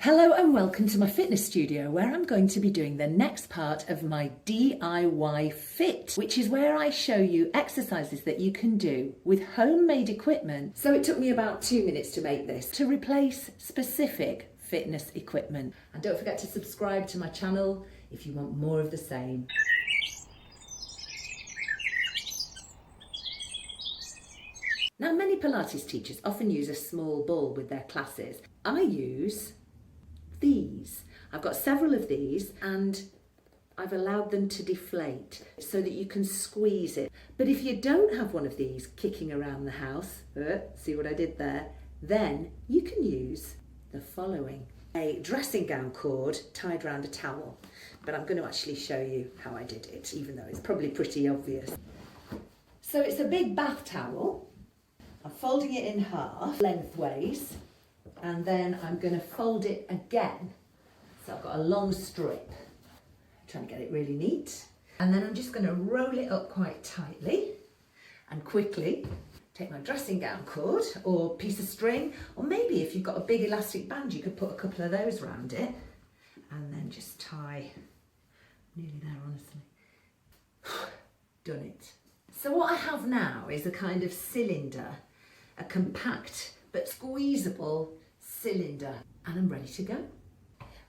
Hello and welcome to my fitness studio where I'm going to be doing the next part of my DIY fit, which is where I show you exercises that you can do with homemade equipment. So it took me about 2 minutes to make this to replace specific fitness equipment. And don't forget to subscribe to my channel if you want more of the same. Now, many Pilates teachers often use a small ball with their classes. I use these. I've got several of these and I've allowed them to deflate so that you can squeeze it. But if you don't have one of these kicking around the house, see what I did there, then you can use the following. A dressing gown cord tied around a towel. But I'm going to actually show you how I did it, even though it's probably pretty obvious. So it's a big bath towel. I'm folding it in half lengthways. And then I'm going to fold it again. So I've got a long strip. I'm trying to get it really neat. And then I'm just going to roll it up quite tightly and quickly take my dressing gown cord or piece of string, or maybe if you've got a big elastic band, you could put a couple of those around it and then just tie. Nearly there, honestly. Done it. So what I have now is a kind of cylinder, a compact but squeezable cylinder, and I'm ready to go.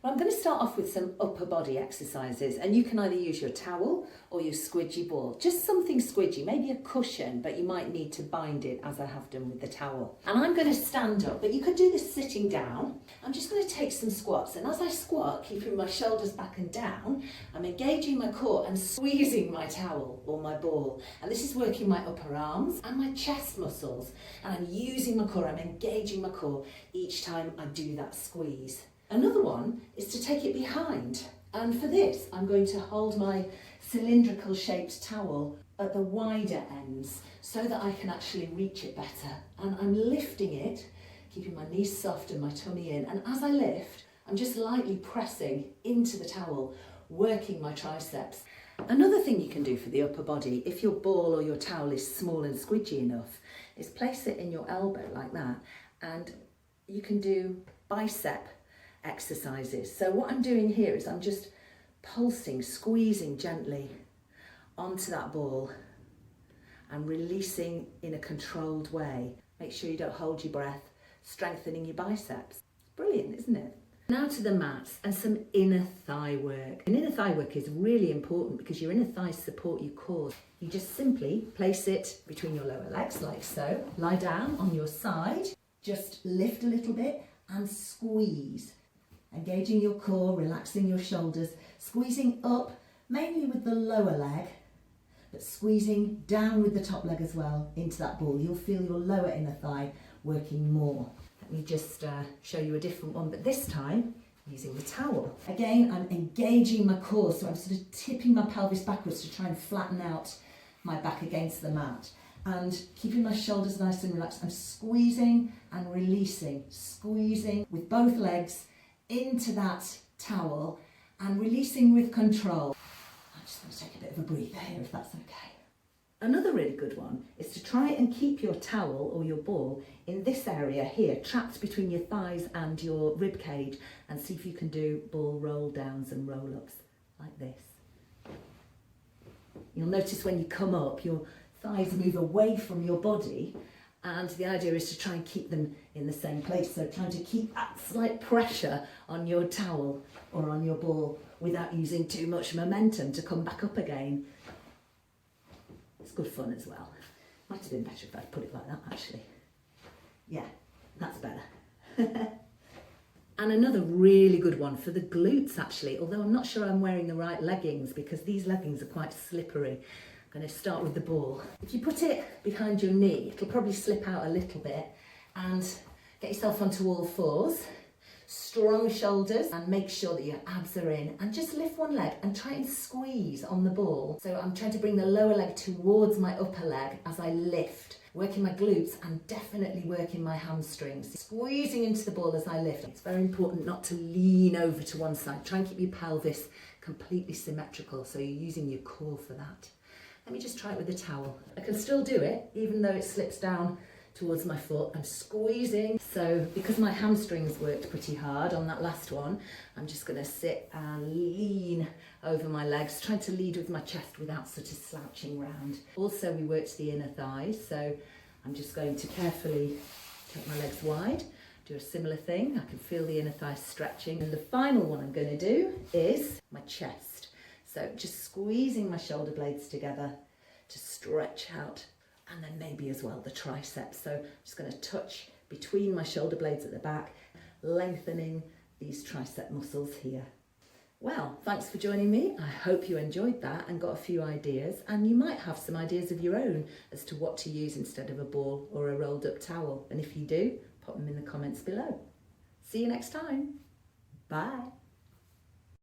Well, I'm going to start off with some upper body exercises, and you can either use your towel or your squidgy ball. Just something squidgy, maybe a cushion, but you might need to bind it as I have done with the towel. And I'm going to stand up, but you could do this sitting down. I'm just going to take some squats, and as I squat, keeping my shoulders back and down, I'm engaging my core and squeezing my towel or my ball. And this is working my upper arms and my chest muscles. And I'm using my core, I'm engaging my core each time I do that squeeze. Another one is to take it behind, and for this I'm going to hold my cylindrical shaped towel at the wider ends so that I can actually reach it better, and I'm lifting it, keeping my knees soft and my tummy in, and as I lift I'm just lightly pressing into the towel, working my triceps. Another thing you can do for the upper body, if your ball or your towel is small and squidgy enough, is place it in your elbow like that, and you can do bicep exercises. So what I'm doing here is I'm just pulsing, squeezing gently onto that ball and releasing in a controlled way. Make sure you don't hold your breath, strengthening your biceps. Brilliant, isn't it? Now to the mats and some inner thigh work. And inner thigh work is really important because your inner thighs support your core. You just simply place it between your lower legs like so. Lie down on your side, just lift a little bit and squeeze. Engaging your core, relaxing your shoulders, squeezing up, mainly with the lower leg, but squeezing down with the top leg as well into that ball. You'll feel your lower inner thigh working more. Let me just show you a different one, but this time using the towel. Again, I'm engaging my core, so I'm sort of tipping my pelvis backwards to try and flatten out my back against the mat. And keeping my shoulders nice and relaxed, I'm squeezing and releasing, squeezing with both legs into that towel and releasing with control. I'm just going to take a bit of a breather here if that's okay. Another really good one is to try and keep your towel or your ball in this area here, trapped between your thighs and your rib cage, and see if you can do ball roll downs and roll ups like this. You'll notice when you come up, your thighs move away from your body, and the idea is to try and keep them in the same place. So trying to keep that slight pressure on your towel or on your ball without using too much momentum to come back up again. It's good fun as well. Might have been better if I'd put it like that actually. Yeah, that's better. And another really good one for the glutes actually, although I'm not sure I'm wearing the right leggings because these leggings are quite slippery. I'm going to start with the ball. If you put it behind your knee, it'll probably slip out a little bit, and get yourself onto all fours, strong shoulders, and make sure that your abs are in, and just lift one leg and try and squeeze on the ball. So I'm trying to bring the lower leg towards my upper leg as I lift, working my glutes and definitely working my hamstrings. Squeezing into the ball as I lift. It's very important not to lean over to one side. Try and keep your pelvis completely symmetrical, so you're using your core for that. Let me just try it with the towel. I can still do it, even though it slips down towards my foot. I'm squeezing. So because my hamstrings worked pretty hard on that last one, I'm just going to sit and lean over my legs, trying to lead with my chest without sort of slouching round. Also, we worked the inner thighs, so I'm just going to carefully take my legs wide, do a similar thing. I can feel the inner thighs stretching. And the final one I'm going to do is my chest. So just squeezing my shoulder blades together to stretch out, and then maybe as well the triceps. So I'm just going to touch between my shoulder blades at the back, lengthening these tricep muscles here. Well, thanks for joining me. I hope you enjoyed that and got a few ideas, and you might have some ideas of your own as to what to use instead of a ball or a rolled up towel. And if you do, pop them in the comments below. See you next time. Bye.